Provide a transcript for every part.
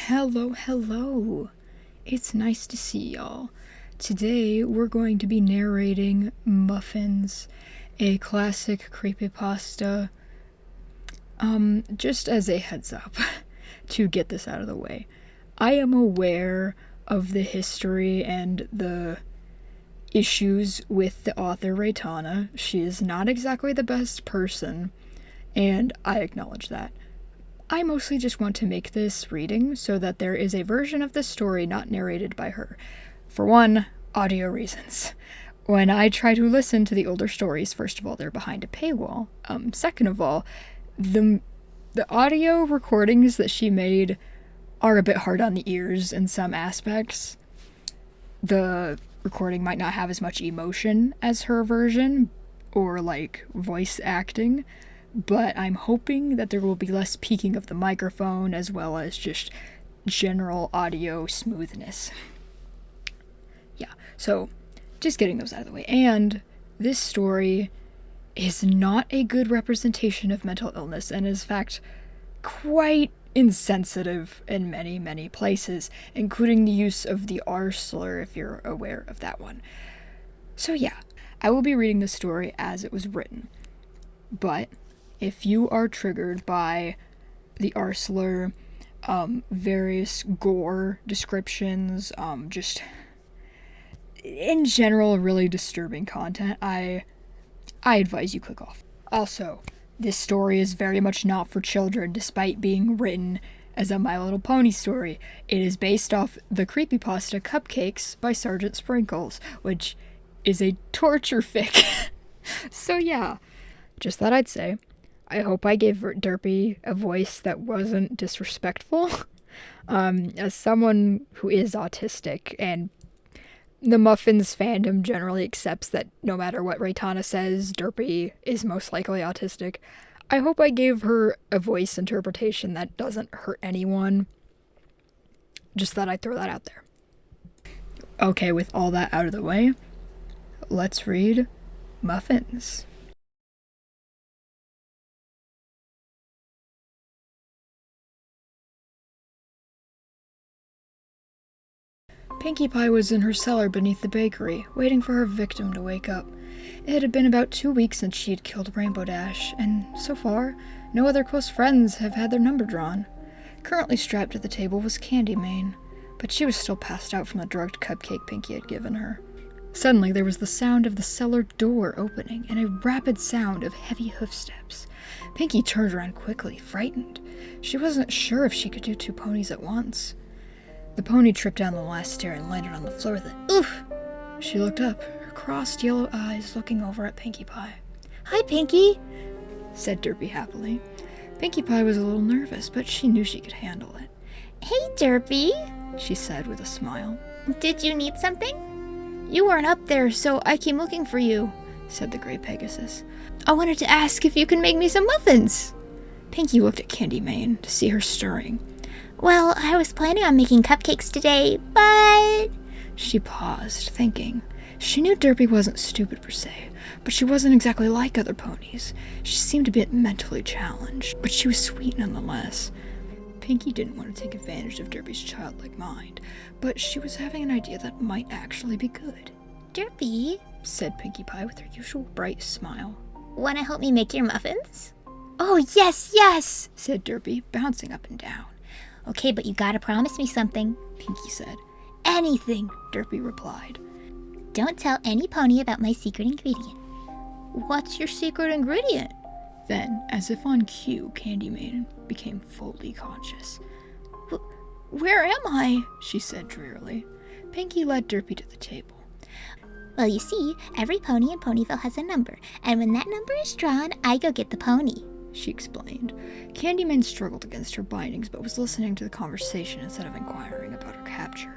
Hello. It's nice to see y'all. Today we're going to be narrating Muffins, a classic creepypasta. Just as a heads up, to get this out of the way, I am aware of the history and the issues with the author Raitana. She is not exactly the best person, and I acknowledge that. I mostly just want to make this reading so that there is a version of the story not narrated by her. For one, audio reasons. When I try to listen to the older stories, first of all, they're behind a paywall. Second of all, the audio recordings that she made are a bit hard on the ears in some aspects. The recording might not have as much emotion as her version, or like voice acting, but I'm hoping that there will be less peaking of the microphone as well as just general audio smoothness. Yeah, so just getting those out of the way. And this story is not a good representation of mental illness and is in fact quite insensitive in many places, including the use of the R slur, if you're aware of that one. So yeah, I will be reading the story as it was written, but if you are triggered by the R slur, various gore descriptions, just in general really disturbing content, I advise you click off. Also, this story is very much not for children, despite being written as a My Little Pony story. It is based off the creepypasta Cupcakes by Sergeant Sprinkles, which is a torture fic. So yeah, just thought I'd say, I hope I gave Derpy a voice that wasn't disrespectful. As someone who is autistic, and the Muffins fandom generally accepts that no matter what Raitana says, Derpy is most likely autistic, I hope I gave her a voice interpretation that doesn't hurt anyone. Just thought I'd throw that out there. Okay, with all that out of the way, let's read Muffins. Pinkie Pie was in her cellar beneath the bakery, waiting for her victim to wake up. It had been about 2 weeks since she had killed Rainbow Dash, and so far, no other close friends have had their number drawn. Currently strapped to the table was Candy Mane, but she was still passed out from the drugged cupcake Pinkie had given her. Suddenly, there was the sound of the cellar door opening and a rapid sound of heavy hoofsteps. Pinkie turned around quickly, frightened. She wasn't sure if she could do 2 ponies at once. The pony tripped down the last stair and landed on the floor with an oof! She looked up, her crossed yellow eyes looking over at Pinkie Pie. "Hi, Pinkie," said Derpy happily. Pinkie Pie was a little nervous, but she knew she could handle it. "Hey, Derpy," she said with a smile. "Did you need something?" "You weren't up there, so I came looking for you," said the gray Pegasus. "I wanted to ask if you can make me some muffins." Pinkie looked at Candy Mane to see her stirring. "Well, I was planning on making cupcakes today, but..." She paused, thinking. She knew Derpy wasn't stupid per se, but she wasn't exactly like other ponies. She seemed a bit mentally challenged, but she was sweet nonetheless. Pinkie didn't want to take advantage of Derpy's childlike mind, but she was having an idea that might actually be good. "Derpy," said Pinkie Pie with her usual bright smile. "wanna help me make your muffins?" "Oh, yes, said Derpy, bouncing up and down. "Okay, but you gotta promise me something," Pinkie said. "Anything," Derpy replied. "Don't tell any pony about my secret ingredient." "What's your secret ingredient?" Then, as if on cue, Candy Mane became fully conscious. "Where am I?" she said drearily. Pinkie led Derpy to the table. "Well, you see, every pony in Ponyville has a number, and when that number is drawn, I go get the pony," she explained. Candy Mane struggled against her bindings, but was listening to the conversation instead of inquiring about her capture.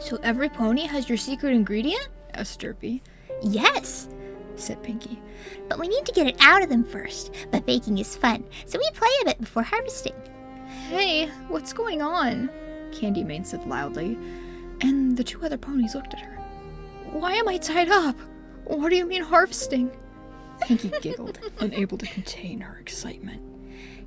"So every pony has your secret ingredient?" asked Derpy. "Yes," said Pinkie. "but we need to get it out of them first. But baking is fun, so we play a bit before harvesting." "Hey, what's going on?" Candy Mane said loudly, and the 2 other ponies looked at her. "Why am I tied up? What do you mean harvesting?" Pinkie giggled, unable to contain her excitement.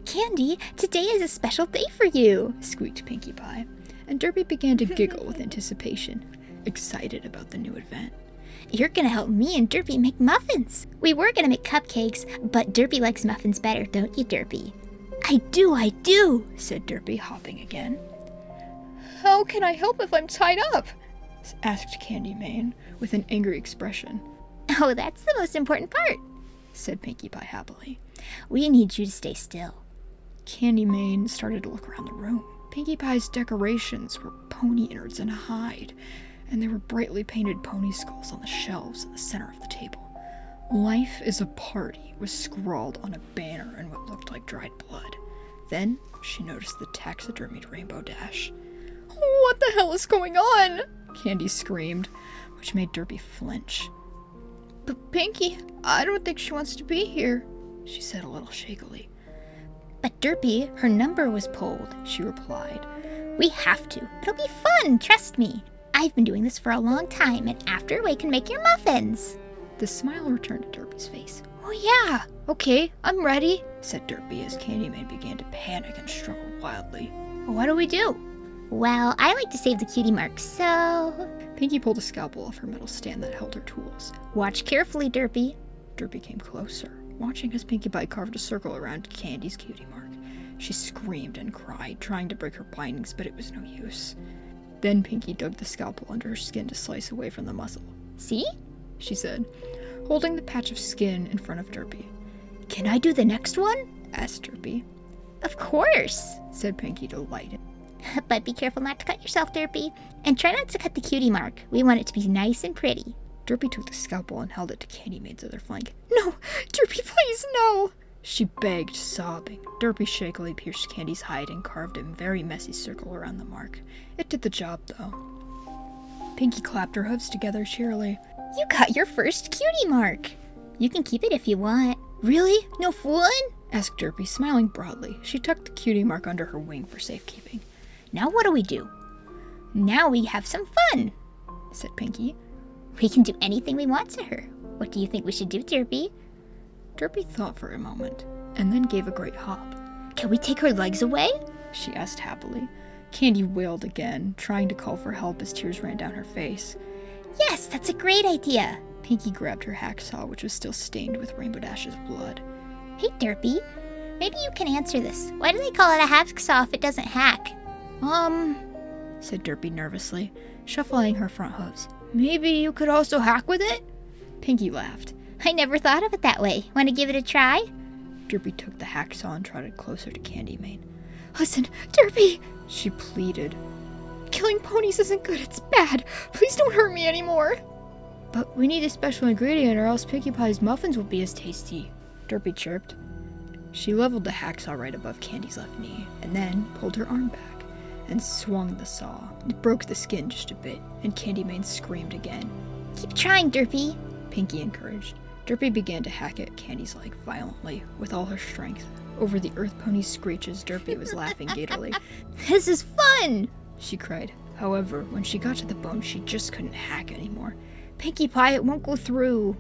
Candy, today is a special day for you, squeaked Pinkie Pie, and Derpy began to giggle with anticipation, excited about the new event. You're gonna help me and Derpy make muffins. We were gonna make cupcakes, but Derpy likes muffins better, don't you, Derpy? I do, said Derpy, hopping again. How can I help if I'm tied up? Asked Candy Mane with an angry expression. Oh, that's the most important part, said Pinkie Pie happily. We need you to stay still. Candy Mane started to look around the room. Pinkie Pie's decorations were pony innards and a hide, and there were brightly painted pony skulls on the shelves in the center of the table. Life is a Party was scrawled on a banner in what looked like dried blood. Then she noticed the taxidermied rainbow dash. What the hell is going on? Candy screamed, which made Derpy flinch. But Pinkie, I don't think she wants to be here, she said a little shakily. But Derpy, her number was pulled, she replied. We have to. It'll be fun, trust me. I've been doing this for a long time, and after we can make your muffins. The smile returned to Derpy's face. Oh yeah, okay, I'm ready, said Derpy as Candy Mane began to panic and struggle wildly. What do we do? Well, I like to save the cutie marks, so... Pinkie pulled a scalpel off her metal stand that held her tools. Watch carefully, Derpy. Derpy came closer, watching as Pinkie Pie carved a circle around Candy's cutie mark. She screamed and cried, trying to break her bindings, but it was no use. Then Pinkie dug the scalpel under her skin to slice away from the muscle. See? She said, holding the patch of skin in front of Derpy. Can I do the next one? Asked Derpy. Of course, said Pinkie, delighted. But be careful not to cut yourself, Derpy. And try not to cut the cutie mark. We want it to be nice and pretty. Derpy took the scalpel and held it to Candy Mane's other flank. No, Derpy, please, no! She begged, sobbing. Derpy shakily pierced Candy's hide and carved a very messy circle around the mark. It did the job, though. Pinkie clapped her hooves together cheerily. You got your first cutie mark. You can keep it if you want. Really? No fooling? Asked Derpy, smiling broadly. She tucked the cutie mark under her wing for safekeeping. Now what do we do? Now we have some fun, said Pinkie. We can do anything we want to her. What do you think we should do, Derpy? Derpy thought for a moment, and then gave a great hop. Can we take her legs away? She asked happily. Candy wailed again, trying to call for help as tears ran down her face. Yes, that's a great idea. Pinkie grabbed her hacksaw, which was still stained with Rainbow Dash's blood. Hey, Derpy, maybe you can answer this. Why do they call it a hacksaw if it doesn't hack? Said Derpy nervously, shuffling her front hooves. Maybe you could also hack with it? Pinkie laughed. I never thought of it that way. Want to give it a try? Derpy took the hacksaw and trotted closer to Candy Mane. Listen, Derpy, she pleaded. Killing ponies isn't good, it's bad. Please don't hurt me anymore. But we need a special ingredient or else Pinkie Pie's muffins won't be as tasty, Derpy chirped. She leveled the hacksaw right above Candy's left knee, and then pulled her arm back and swung the saw. It broke the skin just a bit, and Candy Mane screamed again. Keep trying, Derpy, Pinkie encouraged. Derpy began to hack at Candy's leg violently, with all her strength. Over the earth pony's screeches, Derpy was laughing gaily. This is fun, she cried. However, when she got to the bone, she just couldn't hack anymore. Pinkie Pie, it won't go through.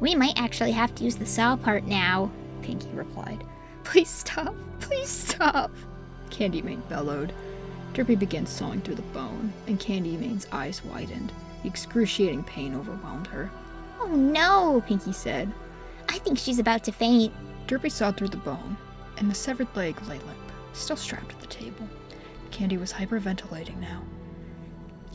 We might actually have to use the saw part now, Pinkie replied. Please stop, please stop, Candy Mane bellowed. Derpy began sawing through the bone, and Candy Mane's eyes widened. The excruciating pain overwhelmed her. Oh no, Pinkie said. I think she's about to faint. Derpy sawed through the bone, and the severed leg lay limp, still strapped at the table. Candy was hyperventilating now.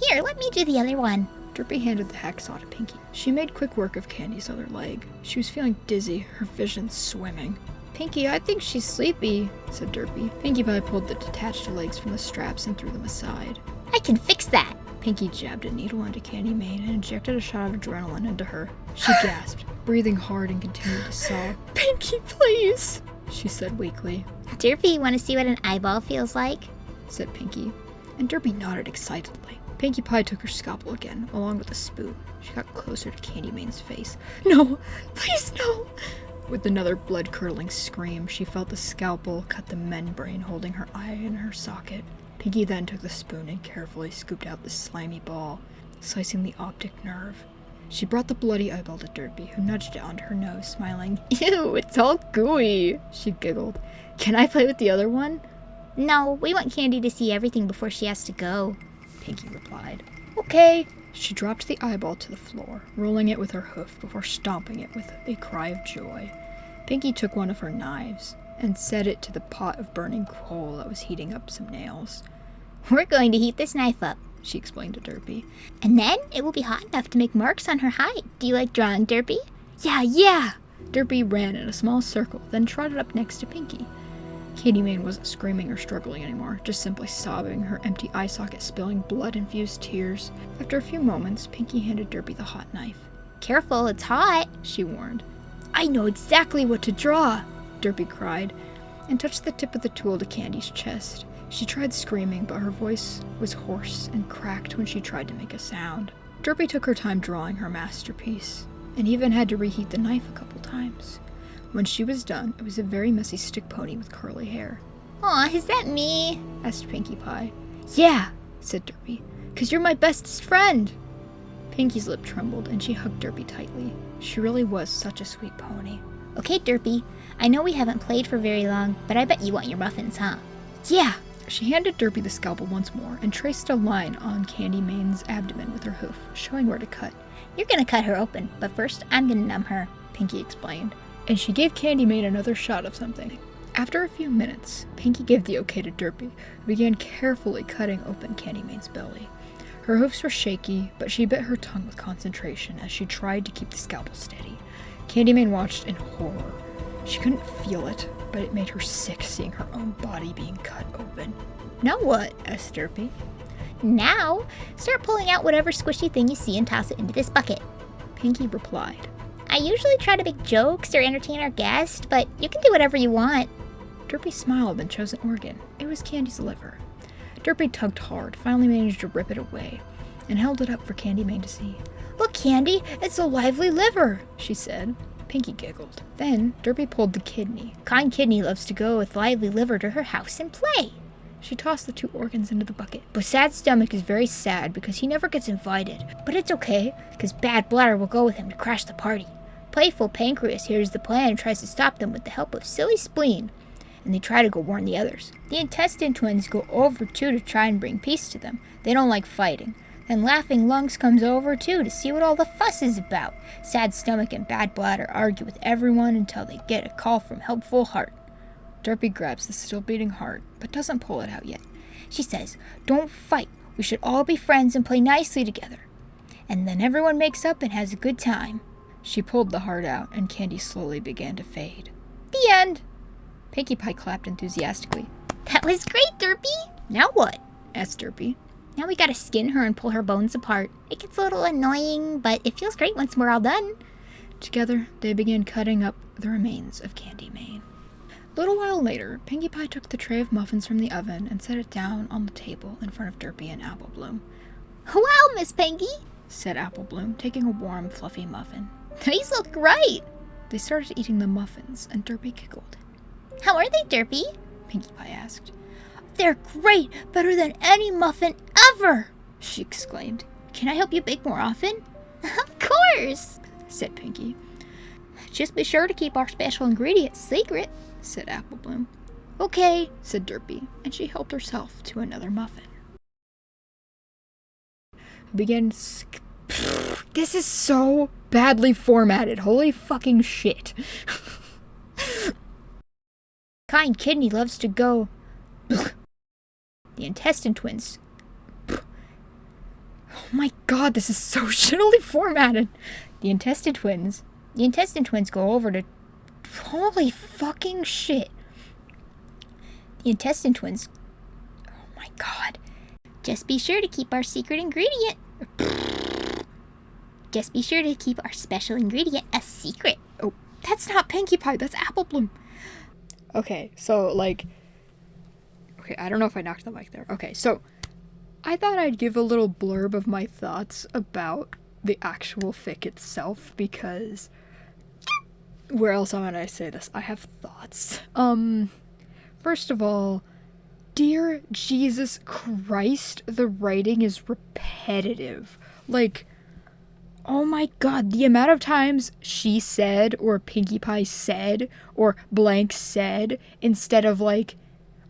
Here, let me do the other one. Derpy handed the hacksaw to Pinkie. She made quick work of Candy's other leg. She was feeling dizzy, her vision swimming. Pinkie, I think she's sleepy, said Derpy. Pinkie Pie pulled the detached legs from the straps and threw them aside. I can fix that. Pinkie jabbed a needle into Candy Mane and injected a shot of adrenaline into her. She gasped, breathing hard and continued to sob. Pinkie, please, she said weakly. Derpy, want to see what an eyeball feels like? Said Pinkie, and Derpy nodded excitedly. Pinkie Pie took her scalpel again, along with a spoon. She got closer to Candy Mane's face. No, please no. With another blood-curdling scream, she felt the scalpel cut the membrane holding her eye in her socket. Pinkie then took the spoon and carefully scooped out the slimy ball, slicing the optic nerve. She brought the bloody eyeball to Derpy, who nudged it onto her nose, smiling. Ew, it's all gooey, she giggled. Can I play with the other one? No, we want Candy to see everything before she has to go, Pinky replied. Okay. She dropped the eyeball to the floor, rolling it with her hoof before stomping it with a cry of joy. Pinky took one of her knives and set it to the pot of burning coal that was heating up some nails. We're going to heat this knife up, she explained to Derpy. And then it will be hot enough to make marks on her hide. Do you like drawing, Derpy? Yeah! Derpy ran in a small circle, then trotted up next to Pinky. Candy Mane wasn't screaming or struggling anymore, just simply sobbing, her empty eye socket spilling blood-infused tears. After a few moments, Pinky handed Derpy the hot knife. Careful, it's hot, she warned. I know exactly what to draw, Derpy cried, and touched the tip of the tool to Candy's chest. She tried screaming, but her voice was hoarse and cracked when she tried to make a sound. Derpy took her time drawing her masterpiece, and even had to reheat the knife a couple times. When she was done, it was a very messy stick pony with curly hair. Aw, is that me? Asked Pinkie Pie. Yeah, said Derpy, 'cause you're my bestest friend. Pinkie's lip trembled, and she hugged Derpy tightly. She really was such a sweet pony. Okay, Derpy, I know we haven't played for very long, but I bet you want your muffins, huh? Yeah! She handed Derpy the scalpel once more and traced a line on Candy Mane's abdomen with her hoof, showing where to cut. You're gonna cut her open, but first I'm gonna numb her, Pinkie explained. And she gave Candy Mane another shot of something. After a few minutes, Pinkie gave the okay to Derpy, who began carefully cutting open Candy Mane's belly. Her hoofs were shaky, but she bit her tongue with concentration as she tried to keep the scalpel steady. Candy Mane watched in horror. She couldn't feel it, but it made her sick seeing her own body being cut open. Now what? Asked Derpy. Now, start pulling out whatever squishy thing you see and toss it into this bucket, Pinkie replied. I usually try to make jokes or entertain our guest, but you can do whatever you want. Derpy smiled and chose an organ. It was Candy's liver. Derpy tugged hard, finally managed to rip it away, and held it up for Candy Mane to see. Look, Candy, it's a lively liver, she said. Pinkie giggled. Then Derpy pulled the kidney. Kind Kidney loves to go with lively liver to her house and play. She tossed the two organs into the bucket. But Sad Stomach is very sad because he never gets invited. But it's okay, because Bad Bladder will go with him to crash the party. Playful Pancreas hears the plan and tries to stop them with the help of Silly Spleen, and they try to go warn the others. The Intestine Twins go over too to try and bring peace to them. They don't like fighting. Then Laughing Lungs comes over too to see what all the fuss is about. Sad Stomach and Bad Bladder argue with everyone until they get a call from Helpful Heart. Derpy grabs the still beating heart, but doesn't pull it out yet. She says, "Don't fight. We should all be friends and play nicely together." And then everyone makes up and has a good time. She pulled the heart out, and Candy slowly began to fade. The end! Pinkie Pie clapped enthusiastically. That was great, Derpy! Now what? Asked Derpy. Now we gotta skin her and pull her bones apart. It gets a little annoying, but it feels great once we're all done. Together, they began cutting up the remains of Candy Mane. A little while later, Pinkie Pie took the tray of muffins from the oven and set it down on the table in front of Derpy and Apple Bloom. Wow, Miss Pinkie, said Apple Bloom, taking a warm, fluffy muffin. These look great! They started eating the muffins, and Derpy giggled. How are they, Derpy? Pinkie Pie asked. They're great! Better than any muffin ever! She exclaimed. Can I help you bake more often? Of course! Said Pinkie. Just be sure to keep our special ingredients secret, said Apple Bloom. Okay, said Derpy, and she helped herself to another muffin. Who began This is so badly formatted. Holy fucking shit. Kind Kidney loves to go. The Intestine Twins. Oh my god, this is so shittily formatted. The Intestine Twins go over to... Holy fucking shit. The Intestine Twins... Oh my god. Just be sure to keep our secret ingredient. Just be sure to keep our special ingredient a secret. Oh, that's not Pinkie Pie, that's Apple Bloom. Okay, so, Okay, I don't know if I knocked the mic there. Okay, so, I thought I'd give a little blurb of my thoughts about the actual fic itself, because... Where else am I going to say this? I have thoughts. First of all, dear Jesus Christ, the writing is repetitive. oh my god, the amount of times she said, or Pinkie Pie said, or blank said, instead of like,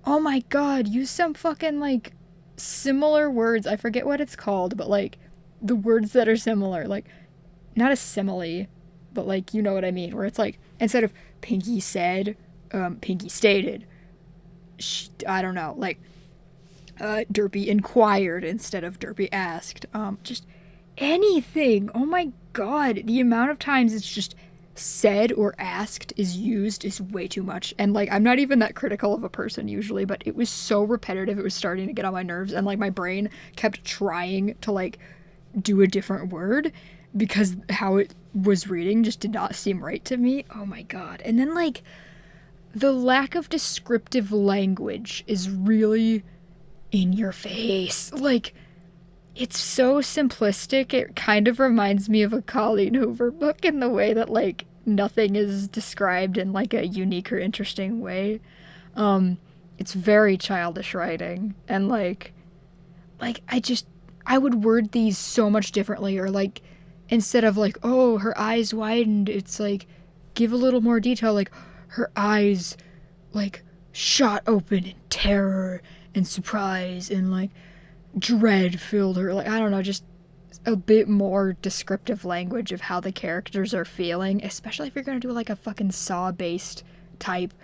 oh my god, use some fucking like similar words. I forget what it's called, but like the words that are similar, like not a simile, but like, you know what I mean, where it's like, instead of Pinkie said, Pinkie stated. I don't know, like, Derpy inquired instead of Derpy asked. Just anything. Oh my god, the amount of times it's just said or asked is used is way too much. And like, I'm not even that critical of a person usually, but it was so repetitive, it was starting to get on my nerves, and like my brain kept trying to like do a different word because how it was reading just did not seem right to me. Oh my god. And then like the lack of descriptive language is really in your face. Like, it's so simplistic. It kind of reminds me of a Colleen Hoover book in the way that like nothing is described in like a unique or interesting way. It's very childish writing, and like I would word these so much differently, or like instead of like, oh, her eyes widened, it's like give a little more detail, like her eyes like shot open in terror and surprise and like dread filled her. Like, I don't know, just a bit more descriptive language of how the characters are feeling, especially if you're gonna do like a fucking Saw based type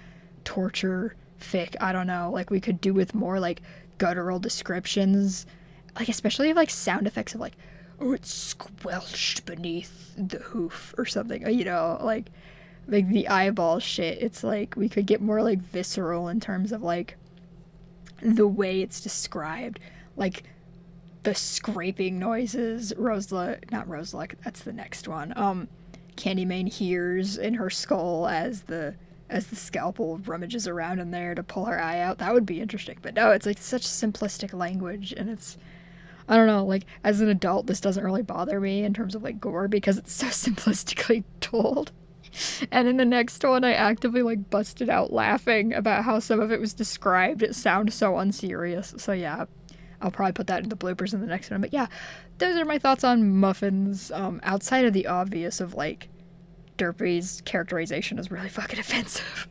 torture fic. I don't know, like we could do with more like guttural descriptions, like especially of like sound effects of like, oh, it's squelched beneath the hoof or something, you know, like the eyeball shit. It's like we could get more like visceral in terms of like the way it's described, like the scraping noises not Roseluck, that's the next one, Candymane hears in her skull as the scalpel rummages around in there to pull her eye out. That would be interesting. But no, it's like such simplistic language, and it's, I don't know, like as an adult this doesn't really bother me in terms of like gore because it's so simplistically told. And in the next one, I actively like busted out laughing about how some of it was described. It sounds so unserious. So yeah, I'll probably put that in the bloopers in the next one. But yeah, those are my thoughts on Muffins. Outside of the obvious of like Derpy's characterization is really fucking offensive.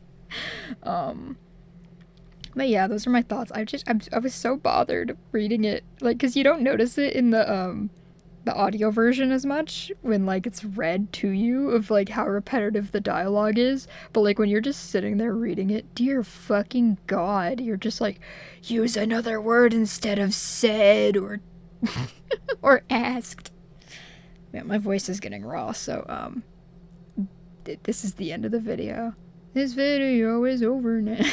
But yeah, those are my thoughts. I was so bothered reading it, like, because you don't notice it in the audio version as much when like it's read to you of like how repetitive the dialogue is, but like when you're just sitting there reading it, dear fucking god, you're just like, use another word instead of said or or asked. Yeah, my voice is getting raw, so this is the end of the video. This video is over now.